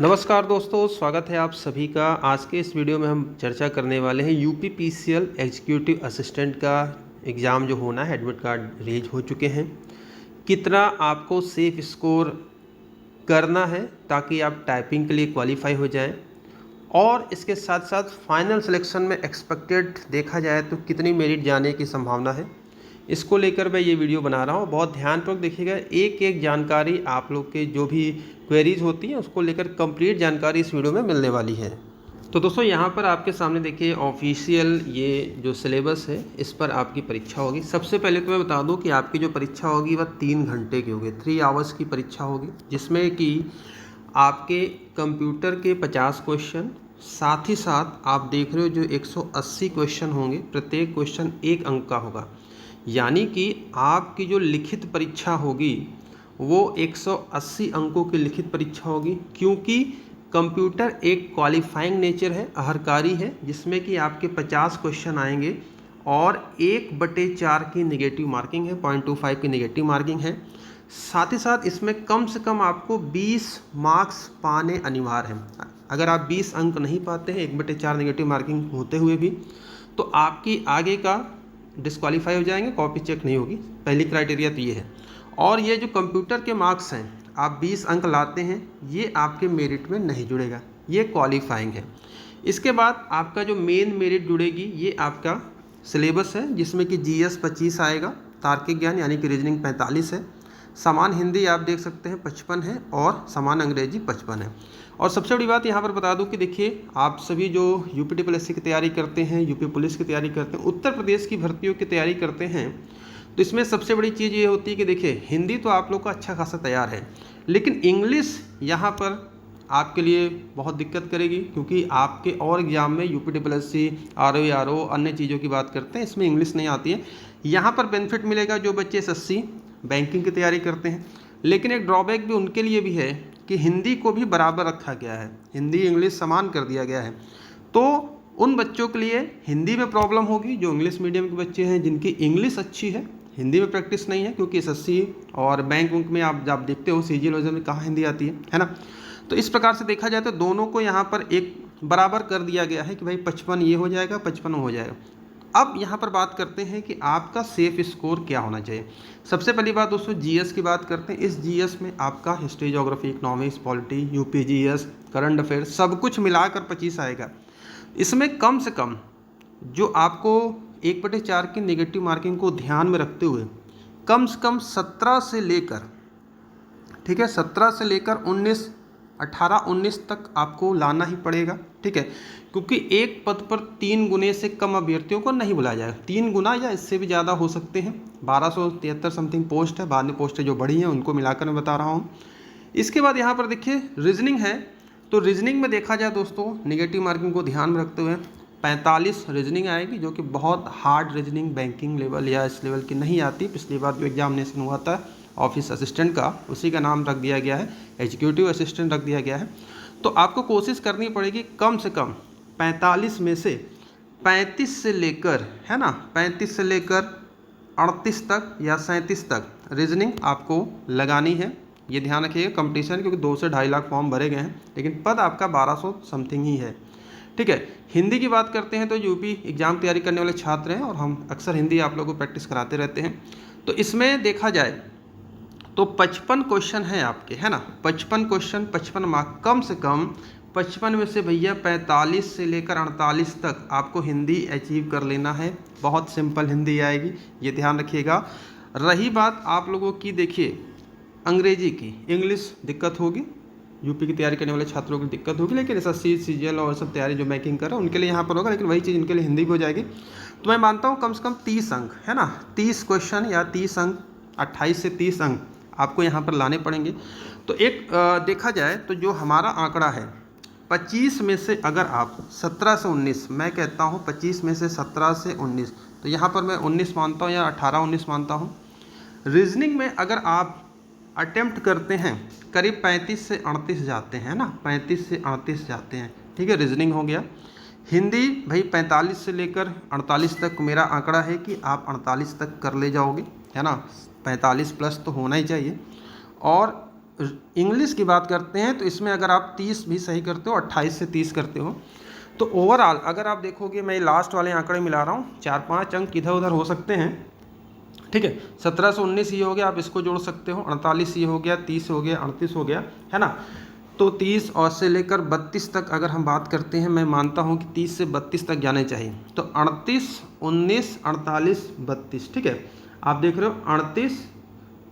नमस्कार दोस्तों, स्वागत है आप सभी का। आज के इस वीडियो में हम चर्चा करने वाले हैं यूपीपीसीएल एग्जीक्यूटिव असिस्टेंट का एग्ज़ाम जो होना है, एडमिट कार्ड रिलीज हो चुके हैं। कितना आपको सेफ स्कोर करना है ताकि आप टाइपिंग के लिए क्वालिफाई हो जाएं, और इसके साथ साथ फाइनल सिलेक्शन में एक्सपेक्टेड देखा जाए तो कितनी मेरिट जाने की संभावना है, इसको लेकर मैं ये वीडियो बना रहा हूँ। बहुत ध्यानपूर्वक देखिएगा, एक एक जानकारी आप लोग के जो भी क्वेरीज होती हैं उसको लेकर कंप्लीट जानकारी इस वीडियो में मिलने वाली है। तो दोस्तों यहाँ पर आपके सामने देखिए ऑफिशियल ये जो सिलेबस है, इस पर आपकी परीक्षा होगी। सबसे पहले तो मैं बता दूँ कि आपकी जो परीक्षा होगी वह 3 घंटे की होगी, 3 आवर्स की परीक्षा होगी, जिसमें कि आपके कंप्यूटर के 50 क्वेश्चन, साथ ही साथ आप देख रहे हो जो 180 क्वेश्चन होंगे, प्रत्येक क्वेश्चन 1 अंक का होगा। यानी कि आपकी जो लिखित परीक्षा होगी वो 180 अंकों की लिखित परीक्षा होगी, क्योंकि कंप्यूटर एक क्वालिफाइंग नेचर है, अहरकारी है, जिसमें कि आपके 50 क्वेश्चन आएंगे और 1/4 की नेगेटिव मार्किंग है, 0.25 की नेगेटिव मार्किंग है। साथ ही साथ इसमें कम से कम आपको 20 मार्क्स पाने अनिवार्य हैं। अगर आप 20 अंक नहीं पाते हैं 1/4 नेगेटिव मार्किंग होते हुए भी, तो आपकी आगे का डिस्क्वालीफाई हो जाएंगे, कॉपी चेक नहीं होगी। पहली क्राइटेरिया तो ये है। और ये जो कंप्यूटर के मार्क्स हैं, आप 20 अंक लाते हैं, ये आपके मेरिट में नहीं जुड़ेगा, ये क्वालिफाइंग है। इसके बाद आपका जो मेन मेरिट जुड़ेगी, ये आपका सिलेबस है, जिसमें कि जीएस 25 आएगा, तार्किक ज्ञान यानी कि रीजनिंग 45 है, समान हिंदी आप देख सकते हैं 55 है, और समान अंग्रेजी 55 है। और सबसे बड़ी बात यहाँ पर बता दूं कि देखिए, आप सभी जो यूपीपीएससी की तैयारी करते हैं, यूपी पुलिस की तैयारी करते हैं, उत्तर प्रदेश की भर्तियों की तैयारी करते हैं, तो इसमें सबसे बड़ी चीज़ ये होती है कि देखिए, हिंदी तो आप लोग का अच्छा खासा तैयार है, लेकिन इंग्लिश यहाँ पर आपके लिए बहुत दिक्कत करेगी, क्योंकि आपके और एग्जाम में यूपीपीएससी, आरओ अन्य चीज़ों की बात करते हैं, इसमें इंग्लिश नहीं आती है। यहाँ पर बेनिफिट मिलेगा जो बच्चे एसएससी बैंकिंग की तैयारी करते हैं, लेकिन एक ड्रॉबैक भी उनके लिए भी है कि हिंदी को भी बराबर रखा गया है, हिंदी इंग्लिश समान कर दिया गया है। तो उन बच्चों के लिए हिंदी में प्रॉब्लम होगी जो इंग्लिश मीडियम के बच्चे हैं, जिनकी इंग्लिश अच्छी है, हिंदी में प्रैक्टिस नहीं है, क्योंकि एसएससी और बैंक में आप जब देखते हो सीजीएल में कहाँ हिंदी आती है ना। तो इस प्रकार से देखा जाए तो दोनों को यहाँ पर एक बराबर कर दिया गया है कि भाई 55 ये हो जाएगा, 55 हो जाएगा। अब यहाँ पर बात करते हैं कि आपका सेफ स्कोर क्या होना चाहिए। सबसे पहली बात दोस्तों, जीएस की बात करते हैं। इस जीएस में आपका history, geography, economics, polity, UP GS, current affairs सब कुछ मिलाकर 25 आएगा। इसमें कम से कम जो आपको 1/4 की नेगेटिव मार्किंग को ध्यान में रखते हुए कम से कम 17 से लेकर, ठीक है, 17 से लेकर 19, 18-19 तक आपको लाना ही पड़ेगा, ठीक है, क्योंकि एक पद पर 3 गुने से कम अभ्यर्थियों को नहीं बुलाया जाएगा। 3 गुना या इससे भी ज़्यादा हो सकते हैं। 1273 समथिंग पोस्ट है, बाद में पोस्टें जो बढ़ी हैं उनको मिलाकर मैं बता रहा हूँ। इसके बाद यहाँ पर देखिए रीजनिंग है, तो रीजनिंग में देखा जाए दोस्तों, नेगेटिव मार्किंग को ध्यान में रखते हुए 45 रीजनिंग आएगी, जो कि बहुत हार्ड रीजनिंग बैंकिंग लेवल या इस लेवल की नहीं आती। पिछली बार जो एग्जामिनेशन हुआ था ऑफिस असिस्टेंट का, उसी का नाम रख दिया गया है, एग्जीक्यूटिव असिस्टेंट रख दिया गया है। तो आपको कोशिश करनी पड़ेगी कम से कम 45 में से 35 से लेकर, है ना, 35 से लेकर 38 तक या 37 तक रीजनिंग आपको लगानी है। ये ध्यान रखिएगा, कंपटीशन, क्योंकि 2 से 2.5 लाख फॉर्म भरे गए हैं, लेकिन पद आपका 1200 समथिंग ही है, ठीक है। हिंदी की बात करते हैं तो यूपी एग्जाम तैयारी करने वाले छात्र हैं और हम अक्सर हिंदी आप लोगों को प्रैक्टिस कराते रहते हैं। तो इसमें देखा जाए तो 55 क्वेश्चन है आपके, है ना, 55 क्वेश्चन, 55 मार्क। कम से कम 55 में से भैया 45 से लेकर 48 तक आपको हिंदी अचीव कर लेना है। बहुत सिंपल हिंदी आएगी, ये ध्यान रखिएगा। रही बात आप लोगों की, देखिए अंग्रेजी की, इंग्लिश दिक्कत होगी, यूपी की तैयारी करने वाले छात्रों की दिक्कत होगी, लेकिन एसएससी, सीजीएल और सब तैयारी जो बैंकिंग कर रहे हैं उनके लिए यहाँ पर होगा, लेकिन वही चीज़ इनके लिए हिंदी भी हो जाएगी। तो मैं मानता हूँ कम से कम 30 अंक, है ना, 30 क्वेश्चन या 30 अंक, 28 से 30 अंक आपको यहाँ पर लाने पड़ेंगे। तो एक देखा जाए तो जो हमारा आंकड़ा है 25 में से अगर आप 17 से 19, मैं कहता हूँ 25 में से 17 से 19, तो यहाँ पर मैं 19 मानता हूँ या 18-19 मानता हूँ। रीजनिंग में अगर आप अटेम्प्ट करते हैं करीब 35 से 38 जाते हैं ना, 35 से 38 जाते हैं, ठीक है, रीजनिंग हो गया। हिंदी भाई 45 से लेकर 48 तक मेरा आंकड़ा है कि आप 48 तक कर ले जाओगे, है ना, 45 प्लस तो होना ही चाहिए। और इंग्लिश की बात करते हैं तो इसमें अगर आप 30 भी सही करते हो, 28 से 30 करते हो, तो ओवरऑल अगर आप देखोगे, मैं लास्ट वाले आंकड़े मिला रहा हूँ, 4-5 अंक इधर उधर हो सकते हैं, ठीक है। 17 से 19 ये हो गया, आप इसको जोड़ सकते हो, 48 ये हो गया, 30 हो गया, 38 हो गया, है ना। तो 30 और से लेकर 32 तक अगर हम बात करते हैं, मैं मानता हूं कि 30 से 32 तक जाने चाहिए। तो 38, 19, 48, 32, ठीक है। आप देख रहे हो 38,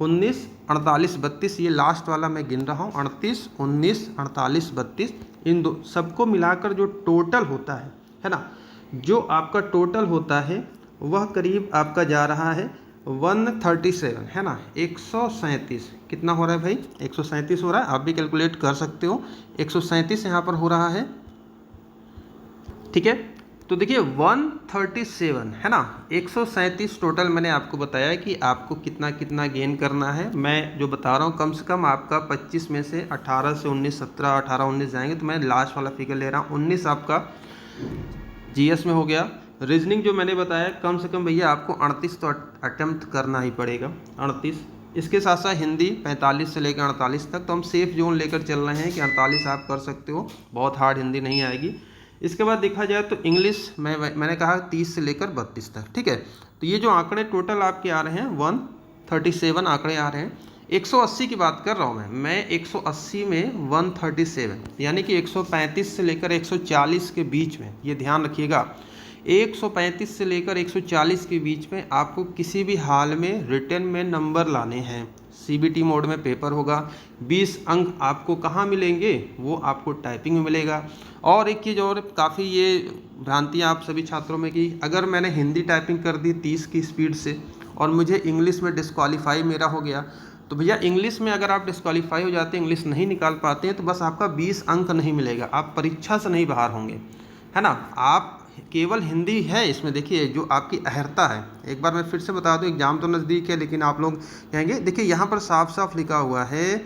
19, 48, 32, ये लास्ट वाला मैं गिन रहा हूँ, 38, 19, 48, 32, इन दो सबको मिलाकर जो टोटल होता है ना, जो आपका टोटल होता है वह करीब आपका जा रहा है 137, है ना, 137। कितना हो रहा है भाई? 137 हो रहा है। आप भी कैलकुलेट कर सकते हो, 137 यहाँ पर हो रहा है, ठीक है। तो देखिए 137, है ना, 137 टोटल मैंने आपको बताया कि आपको कितना कितना गेन करना है। मैं जो बता रहा हूँ कम से कम आपका 25 में से 18 से 19, 17, 18, 19 जाएंगे, तो मैं लास्ट वाला फिगर ले रहा हूँ। 19 आपका जीएस में हो गया। रीजनिंग जो मैंने बताया कम से कम भैया आपको 38 तो अटेम्प्ट करना ही पड़ेगा, 38। इसके साथ साथ हिंदी 45 से लेकर 48 तक, तो हम सेफ जोन लेकर चल रहे हैं कि 48 आप कर सकते हो, बहुत हार्ड हिंदी नहीं आएगी। इसके बाद देखा जाए तो इंग्लिश मैंने कहा 30 से लेकर 32 तक, ठीक है। तो ये जो आंकड़े टोटल आपके आ रहे हैं 137 आंकड़े आ रहे हैं। 180 की बात कर रहा हूँ मैं 180 में 137 यानी कि 135 से लेकर 140 के बीच में, ये ध्यान रखिएगा, 135 से लेकर 140 के बीच में आपको किसी भी हाल में रिटन में नंबर लाने हैं। सीबीटी मोड में पेपर होगा, 20 अंक आपको कहाँ मिलेंगे? वो आपको टाइपिंग में मिलेगा। और एक चीज़ और, काफ़ी ये भ्रांतियाँ आप सभी छात्रों में कि अगर मैंने हिंदी टाइपिंग कर दी 30 की स्पीड से और मुझे इंग्लिश में डिस्क्वालीफाई मेरा हो गया, तो भैया इंग्लिश में अगर आप डिस्क्वालीफाई हो जाते हैं, इंग्लिश नहीं निकाल पाते हैं, तो बस आपका 20 अंक नहीं मिलेगा, आप परीक्षा से नहीं बाहर होंगे, है ना। आप केवल हिंदी है इसमें, देखिए जो आपकी अहर्ता है, एक बार मैं फिर से बता दूं, एग्जाम तो नज़दीक है लेकिन आप लोग कहेंगे, देखिए यहाँ पर साफ साफ लिखा हुआ है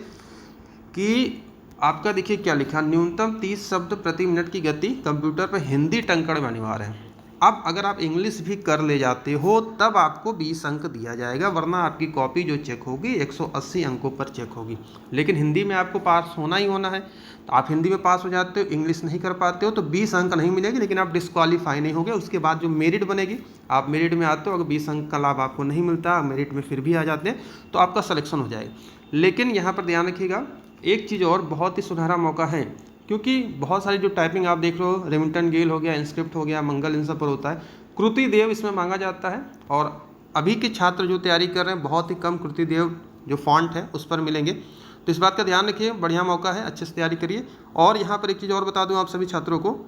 कि आपका, देखिए क्या लिखा, न्यूनतम 30 शब्द प्रति मिनट की गति कंप्यूटर पर हिंदी टंकण में अनिवार्य है। अब अगर आप इंग्लिश भी कर ले जाते हो तब आपको 20 अंक दिया जाएगा, वरना आपकी कॉपी जो चेक होगी 180 अंकों पर चेक होगी। लेकिन हिंदी में आपको पास होना ही होना है, तो आप हिंदी में पास हो जाते हो, इंग्लिश नहीं कर पाते हो तो 20 अंक नहीं मिलेगी, लेकिन आप डिस्क्वालीफाई नहीं होगे। उसके बाद जो मेरिट बनेगी, आप मेरिट में आते हो, अगर 20 अंक का लाभ आपको नहीं मिलता, मेरिट में फिर भी आ जाते हैं, तो आपका सिलेक्शन हो जाएगा। लेकिन यहाँ पर ध्यान रखिएगा, एक चीज़ और, बहुत ही सुनहरा मौका है, क्योंकि बहुत सारी जो टाइपिंग आप देख रहे हो, रेमिंगटन गेल हो गया, इंस्क्रिप्ट हो गया, मंगल, इन सब पर होता है, कृति देव इसमें मांगा जाता है। और अभी के छात्र जो तैयारी कर रहे हैं, बहुत ही कम कृति देव जो फॉन्ट है उस पर मिलेंगे, तो इस बात का ध्यान रखिए, बढ़िया मौका है, अच्छे से तैयारी करिए। और यहाँ पर एक चीज़ और बता दूँ आप सभी छात्रों को,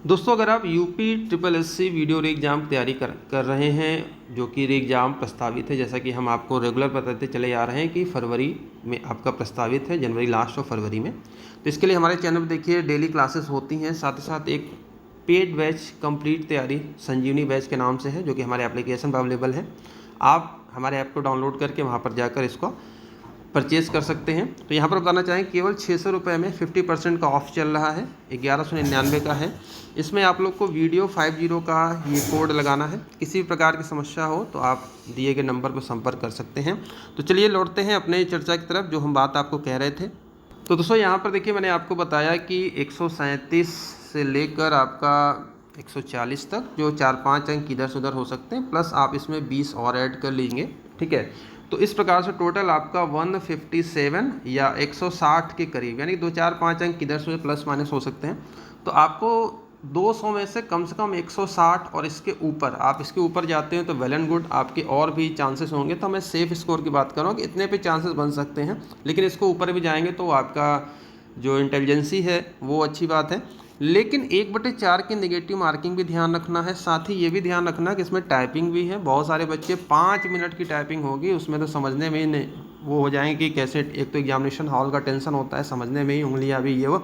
दोस्तों अगर आप यूपी ट्रिपल एससी वीडियो री एग्ज़ाम तैयारी कर रहे हैं, जो कि री एग्ज़ाम प्रस्तावित है, जैसा कि हम आपको रेगुलर बताते चले आ रहे हैं कि फरवरी में आपका प्रस्तावित है, जनवरी लास्ट और फरवरी में, तो इसके लिए हमारे चैनल पर देखिए डेली क्लासेस होती हैं। साथ ही साथ एक पेड बैच कंप्लीट तैयारी संजीवनी बैच के नाम से है, जो कि हमारे एप्लीकेशन पर अवेलेबल है। आप हमारे ऐप को डाउनलोड करके वहाँ पर जाकर इसको परचेज़ कर सकते हैं। तो यहाँ पर बताना चाहें, केवल 600 रुपये में 50% का ऑफ चल रहा है, 1199 का है। इसमें आप लोग को वीडियो 50 का ये कोड लगाना है। किसी भी प्रकार की समस्या हो तो आप दिए गए नंबर पर संपर्क कर सकते हैं। तो चलिए लौटते हैं अपने चर्चा की तरफ, जो हम बात आपको कह रहे थे। तो दोस्तों यहाँ पर देखिए, मैंने आपको बताया कि 137 से लेकर आपका 140 तक जो 4-5 अंक इधर से उधर हो सकते हैं, प्लस आप इसमें 20 और ऐड कर लेंगे, ठीक है। तो इस प्रकार से टोटल आपका 157 या 160 के करीब, यानी 2-4-5 अंक इधर से प्लस माइनस हो सकते हैं। तो आपको 200 में से कम 160 और इसके ऊपर, आप इसके ऊपर जाते हैं तो वेल एंड गुड, आपके और भी चांसेस होंगे। तो मैं सेफ स्कोर की बात कर रहा हूँ कि इतने पे चांसेस बन सकते हैं, लेकिन इसको ऊपर भी जाएंगे तो आपका जो इंटेलिजेंसी है वो अच्छी बात है। लेकिन 1/4 की नेगेटिव मार्किंग भी ध्यान रखना है। साथ ही ये भी ध्यान रखना कि इसमें टाइपिंग भी है। बहुत सारे बच्चे 5 मिनट की टाइपिंग होगी, उसमें तो समझने में ही नहीं वो हो जाएंगे कि कैसे, एक तो एग्जामिनेशन हॉल का टेंशन होता है, समझने में ही उंगलियां भी ये वो।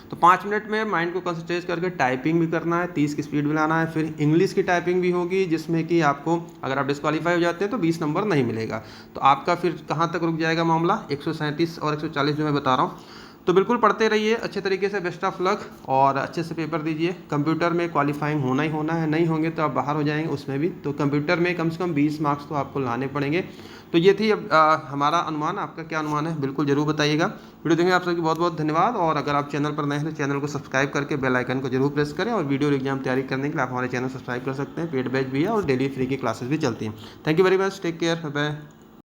तो 5 मिनट में माइंड को कंसंट्रेट करके टाइपिंग भी करना है, 30 की स्पीड भी लाना है। फिर इंग्लिश की टाइपिंग भी होगी, जिसमें कि आपको अगर आप डिस्क्वालीफाई हो जाते हैं तो 20 नंबर नहीं मिलेगा। तो आपका फिर कहाँ तक रुक जाएगा मामला, 137 और 140 जो मैं बता रहा हूँ। तो बिल्कुल पढ़ते रहिए अच्छे तरीके से, बेस्ट ऑफ लक, और अच्छे से पेपर दीजिए। कंप्यूटर में क्वालिफाइंग होना ही होना है, नहीं होंगे तो आप बाहर हो जाएंगे उसमें भी। तो कंप्यूटर में कम से कम 20 मार्क्स तो आपको लाने पड़ेंगे। तो ये थी अब हमारा अनुमान। आपका क्या अनुमान है बिल्कुल ज़रूर बताइएगा। वीडियो देखेंगे आप सबकी बहुत बहुत धन्यवाद। और अगर आप चैनल पर नए हैं तो चैनल को सब्सक्राइब करके बेल आइकन को जरूर प्रेस करें। और वीडियो एग्जाम तैयारी करने के लिए आप हमारे चैनल सब्सक्राइब कर सकते हैं। पेड बैच भी है और डेली फ्री की क्लासेस भी चलती हैं। Thank you very much, take care, bye.